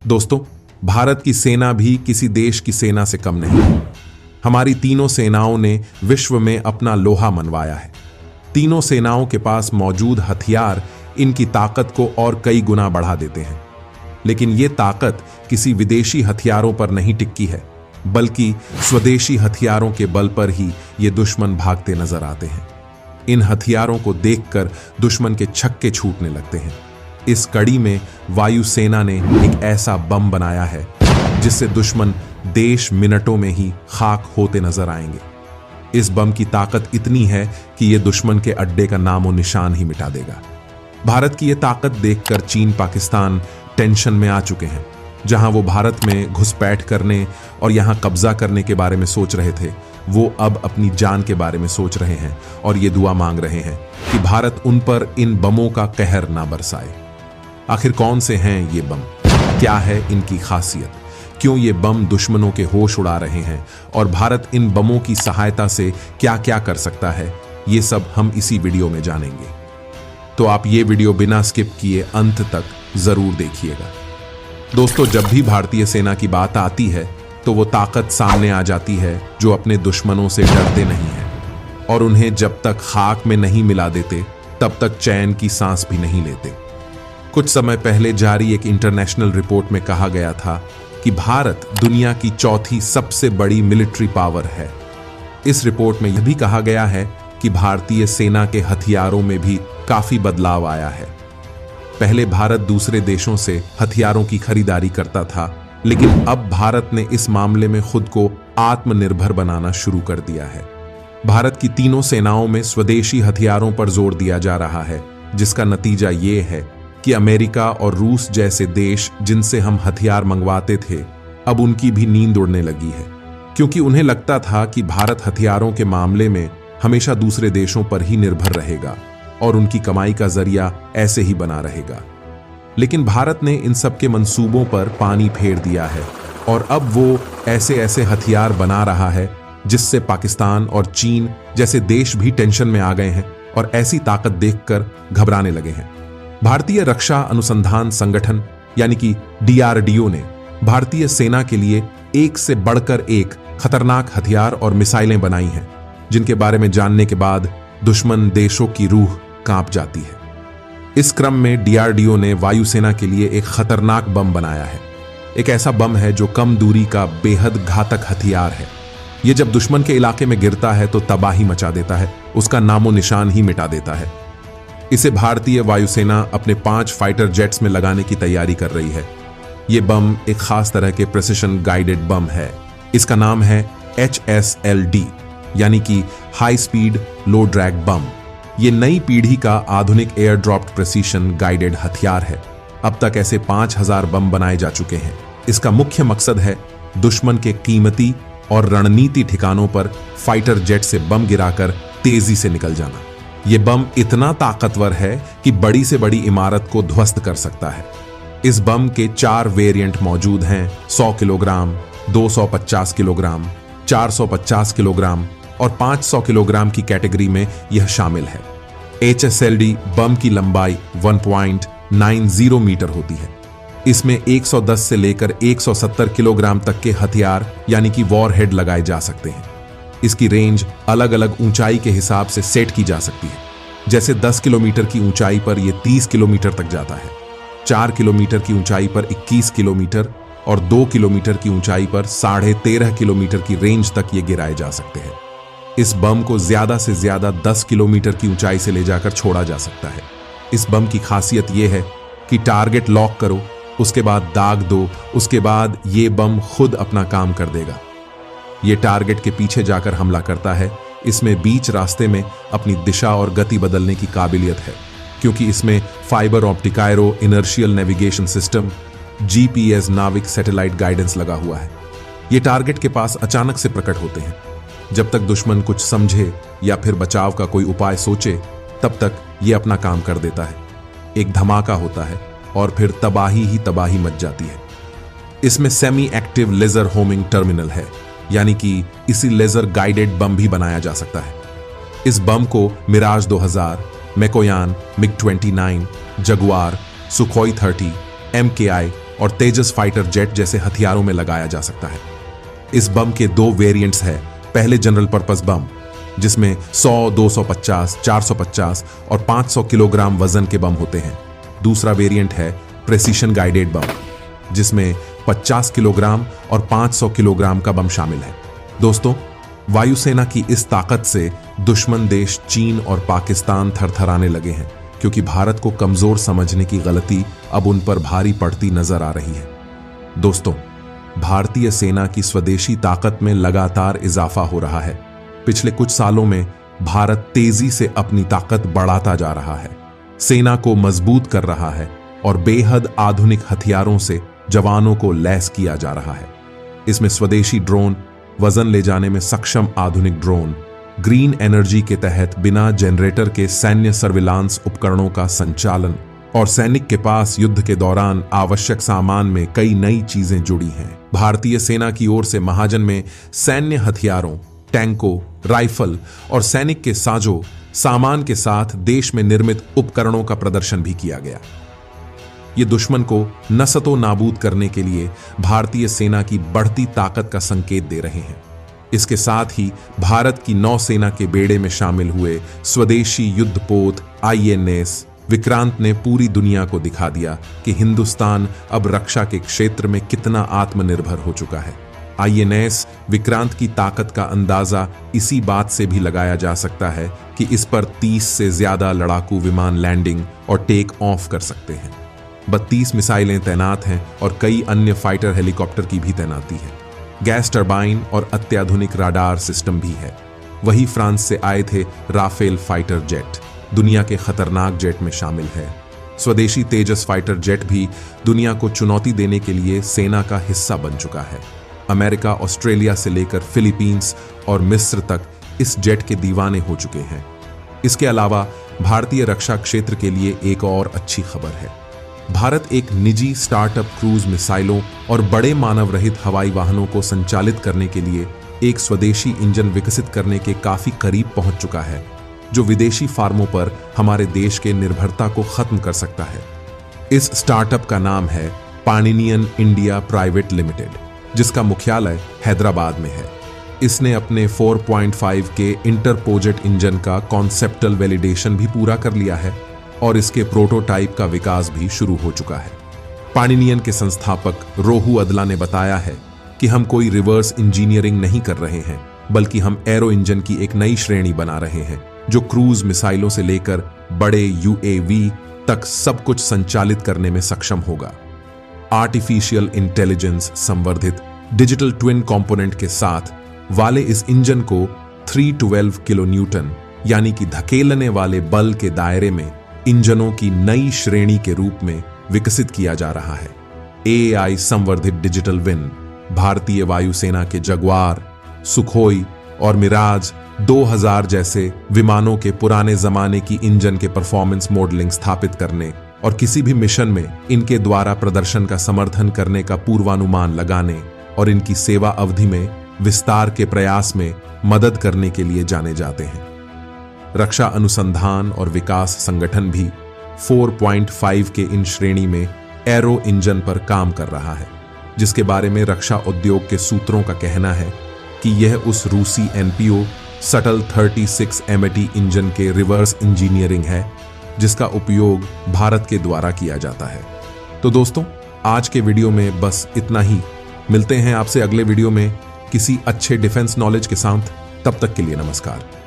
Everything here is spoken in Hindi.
दोस्तों, भारत की सेना भी किसी देश की सेना से कम नहीं। हमारी तीनों सेनाओं ने विश्व में अपना लोहा मनवाया है। तीनों सेनाओं के पास मौजूद हथियार इनकी ताकत को और कई गुना बढ़ा देते हैं। लेकिन ये ताकत किसी विदेशी हथियारों पर नहीं टिकी है, बल्कि स्वदेशी हथियारों के बल पर ही ये दुश्मन भागते नजर आते हैं। इन हथियारों को देखकर दुश्मन के छक्के छूटने लगते हैं। इस कड़ी में वायुसेना ने एक ऐसा बम बनाया है जिससे दुश्मन देश मिनटों में ही खाक होते नजर आएंगे। इस बम की ताकत इतनी है कि यह दुश्मन के अड्डे का नामो निशान ही मिटा देगा। भारत की यह ताकत देखकर चीन पाकिस्तान टेंशन में आ चुके हैं। जहां वो भारत में घुसपैठ करने और यहां कब्जा करने के बारे में सोच रहे थे, वो अब अपनी जान के बारे में सोच रहे हैं और ये दुआ मांग रहे हैं कि भारत उन पर इन बमों का कहर ना बरसाए। आखिर कौन से हैं ये बम? क्या है इनकी खासियत? क्यों ये बम दुश्मनों के होश उड़ा रहे हैं? और भारत इन बमों की सहायता से क्या क्या कर सकता है? ये सब हम इसी वीडियो में जानेंगे। तो आप ये वीडियो बिना स्किप किए अंत तक जरूर देखिएगा। दोस्तों, जब भी भारतीय सेना की बात आती है तो वो ताकत सामने आ जाती है जो अपने दुश्मनों से डरते नहीं है और उन्हें जब तक खाक में नहीं मिला देते तब तक चैन की सांस भी नहीं लेते। कुछ समय पहले जारी एक इंटरनेशनल रिपोर्ट में कहा गया था कि भारत दुनिया की चौथी सबसे बड़ी मिलिट्री पावर है। इस रिपोर्ट में यह भी कहा गया है कि भारतीय सेना के हथियारों में भी काफी बदलाव आया है। पहले भारत दूसरे देशों से हथियारों की खरीदारी करता था, लेकिन अब भारत ने इस मामले में खुद को आत्मनिर्भर बनाना शुरू कर दिया है। भारत की तीनों सेनाओं में स्वदेशी हथियारों पर जोर दिया जा रहा है, जिसका नतीजा ये है कि अमेरिका और रूस जैसे देश जिनसे हम हथियार मंगवाते थे, अब उनकी भी नींद उड़ने लगी है, क्योंकि उन्हें लगता था कि भारत हथियारों के मामले में हमेशा दूसरे देशों पर ही निर्भर रहेगा और उनकी कमाई का जरिया ऐसे ही बना रहेगा। लेकिन भारत ने इन सब के मंसूबों पर पानी फेर दिया है और अब वो ऐसे ऐसे हथियार बना रहा है जिससे पाकिस्तान और चीन जैसे देश भी टेंशन में आ गए हैं और ऐसी ताकत देखकर घबराने लगे हैं। भारतीय रक्षा अनुसंधान संगठन यानी कि DRDO ने भारतीय सेना के लिए एक से बढ़कर एक खतरनाक हथियार और मिसाइलें बनाई हैं, जिनके बारे में जानने के बाद दुश्मन देशों की रूह कांप जाती है। इस क्रम में DRDO ने वायुसेना के लिए एक खतरनाक बम बनाया है। एक ऐसा बम है जो कम दूरी का बेहद घातक हथियार है। यह जब दुश्मन के इलाके में गिरता है तो तबाही मचा देता है, उसका नामो निशान ही मिटा देता है। इसे भारतीय वायुसेना अपने 5 फाइटर जेट्स में लगाने की तैयारी कर रही है। यह बम एक खास तरह के प्रिसिशन गाइडेड बम है। इसका नाम है HSLD यानी कि हाई स्पीड लो ड्रैग बम। यह नई पीढ़ी का आधुनिक एयर ड्रॉप्ड प्रिसिशन गाइडेड हथियार है। अब तक ऐसे 5000 बम बनाए जा चुके हैं। इसका मुख्य मकसद है दुश्मन के कीमती और रणनीति ठिकानों पर फाइटर जेट से बम गिराकर तेजी से निकल जाना। यह बम इतना ताकतवर है कि बड़ी से बड़ी इमारत को ध्वस्त कर सकता है। इस बम के 4 वेरिएंट मौजूद हैं। 100 किलोग्राम, 250 किलोग्राम, 450 किलोग्राम और 500 किलोग्राम की कैटेगरी में यह शामिल है। HSLD बम की लंबाई 1.90 मीटर होती है। इसमें 110 से लेकर 170 किलोग्राम तक के हथियार यानी कि वॉरहेड लगाए जा सकते हैं। इसकी रेंज अलग अलग ऊंचाई के हिसाब से सेट की जा सकती है। जैसे 10 किलोमीटर की ऊंचाई पर यह 30 किलोमीटर तक जाता है, 4 किलोमीटर की ऊंचाई पर 21 किलोमीटर और 2 किलोमीटर की ऊंचाई पर 13.5 किलोमीटर की रेंज तक ये गिराए जा सकते हैं। इस बम को ज्यादा से ज्यादा 10 किलोमीटर की ऊंचाई से ले जाकर छोड़ा जा सकता है। इस बम की खासियत यह है कि टारगेट लॉक करो, उसके बाद दाग दो, उसके बाद ये बम खुद अपना काम कर देगा। ये टारगेट के पीछे जाकर हमला करता है। इसमें बीच रास्ते में अपनी दिशा और गति बदलने की काबिलियत है, क्योंकि इसमें fibre optic gyro inertial navigation system GPS NavIC satellite guidance लगा हुआ है। ये टारगेट के पास अचानक से प्रकट होते हैं। जब तक दुश्मन कुछ समझे या फिर बचाव का कोई उपाय सोचे, तब तक ये अपना काम कर देता है। एक धमाका होता है और फिर तबाही ही तबाही मच जाती है। इसमें semi active laser homing terminal है, यानी कि इसी लेजर गाइडेड बम भी बनाया जा सकता है। इस बम को Mirage 2000, Mikoyan, MiG-29, Jaguar, Sukhoi 30, MKI और तेजस फाइटर जेट जैसे हथियारों में लगाया जा सकता है। इस बम के 2 वेरिएंट्स हैं। पहले जनरल पर्पस बम, जिसमें 100, 250, 450 और 500 किलोग्राम वजन के बम होते हैं। दूसरा वेरिएंट है प्रेसिशन गाइडेड बम, जिसमें 50 किलोग्राम और 500 किलोग्राम का बम शामिल है। दोस्तों, वायुसेना की इस ताकत से दुश्मन देश चीन और पाकिस्तान थरथराने लगे हैं, क्योंकि भारत को कमजोर समझने की गलती अब उन पर भारी पड़ती नजर आ रही है। दोस्तों, भारतीय सेना की स्वदेशी ताकत में लगातार इजाफा हो रहा है। पिछले कुछ सालों में भारत तेजी से अपनी ताकत बढ़ाता जा रहा है, सेना को मजबूत कर रहा है और बेहद आधुनिक हथियारों से जवानों को लैस किया जा रहा है। इसमें स्वदेशी ड्रोन, वजन ले जाने में सक्षम आधुनिक ड्रोन, ग्रीन एनर्जी के तहत बिना जनरेटर के सैन्य सर्विलांस उपकरणों का संचालन और सैनिक के पास युद्ध के दौरान आवश्यक सामान में कई नई चीजें जुड़ी हैं। भारतीय सेना की ओर से महाजन में सैन्य हथियारों, टैंकों, राइफल और सैनिक के साजो सामान के साथ देश में निर्मित उपकरणों का प्रदर्शन भी किया गया। ये दुश्मन को नसतो नाबूद करने के लिए भारतीय सेना की बढ़ती ताकत का संकेत दे रहे हैं। इसके साथ ही भारत की नौसेना के बेड़े में शामिल हुए स्वदेशी युद्धपोत INS विक्रांत ने पूरी दुनिया को दिखा दिया कि हिंदुस्तान अब रक्षा के क्षेत्र में कितना आत्मनिर्भर हो चुका है। INS विक्रांत की ताकत का अंदाजा इसी बात से भी लगाया जा सकता है कि इस पर 30 से ज्यादा लड़ाकू विमान लैंडिंग और टेक ऑफ कर सकते हैं। 32 मिसाइलें तैनात हैं और कई अन्य फाइटर हेलीकॉप्टर की भी तैनाती है। गैस टरबाइन और अत्याधुनिक राडार सिस्टम भी है। वही फ्रांस से आए थे राफेल फाइटर जेट, दुनिया के खतरनाक जेट में शामिल है। स्वदेशी तेजस फाइटर जेट भी दुनिया को चुनौती देने के लिए सेना का हिस्सा बन चुका है। अमेरिका, ऑस्ट्रेलिया से लेकर फिलीपींस और मिस्र तक इस जेट के दीवाने हो चुके हैं। इसके अलावा भारतीय रक्षा क्षेत्र के लिए एक और अच्छी खबर है। भारत एक निजी स्टार्टअप क्रूज मिसाइलों और बड़े मानव रहित हवाई वाहनों को संचालित करने के लिए एक स्वदेशी इंजन विकसित करने के काफी करीब पहुंच चुका है, जो विदेशी फार्मों पर हमारे देश के निर्भरता को खत्म कर सकता है। इस स्टार्टअप का नाम है पाणिनियन इंडिया प्राइवेट लिमिटेड, जिसका मुख्यालय हैदराबाद में है। इसने अपने 4.5 के इंटरपोजेट इंजन का कॉन्सेप्टल वैलिडेशन भी पूरा कर लिया है और इसके प्रोटोटाइप का विकास भी शुरू हो चुका है। पाणिनियन के संस्थापक रोहू अदला ने बताया है कि हम कोई रिवर्स इंजीनियरिंग नहीं कर रहे हैं, बल्कि हम एरो इंजन की एक नई श्रेणी बना रहे हैं, जो क्रूज मिसाइलों से लेकर बड़े UAV तक सब कुछ संचालित करने में सक्षम होगा। आर्टिफिशियल इंटेलिजेंस संवर्धित डिजिटल ट्विन कंपोनेंट के साथ वाले इस इंजन को 312 किलो न्यूटन यानी कि धकेलने वाले बल के दायरे में इंजनों की नई श्रेणी के रूप में विकसित किया जा रहा है। AI संवर्धित डिजिटल विन भारतीय वायुसेना के जगुआर, सुखोई और मिराज 2000 जैसे विमानों के पुराने जमाने की इंजन के परफॉर्मेंस मॉडलिंग स्थापित करने और किसी भी मिशन में इनके द्वारा प्रदर्शन का समर्थन करने का पूर्वानुमान लगाने और इनकी सेवा अवधि में विस्तार के प्रयास में मदद करने के लिए जाने जाते हैं। रक्षा अनुसंधान और विकास संगठन भी 4.5 के इन श्रेणी में एरो इंजन पर काम कर रहा है, जिसके बारे में रक्षा उद्योग के सूत्रों का कहना है कि यह उस रूसी NPO सटल 36 MAT इंजन के रिवर्स इंजीनियरिंग है, जिसका उपयोग भारत के द्वारा किया जाता है। तो दोस्तों, आज के वीडियो में बस इतना ही। मिलते हैं आपसे अगले वीडियो में किसी अच्छे डिफेंस नॉलेज के साथ। तब तक के लिए नमस्कार।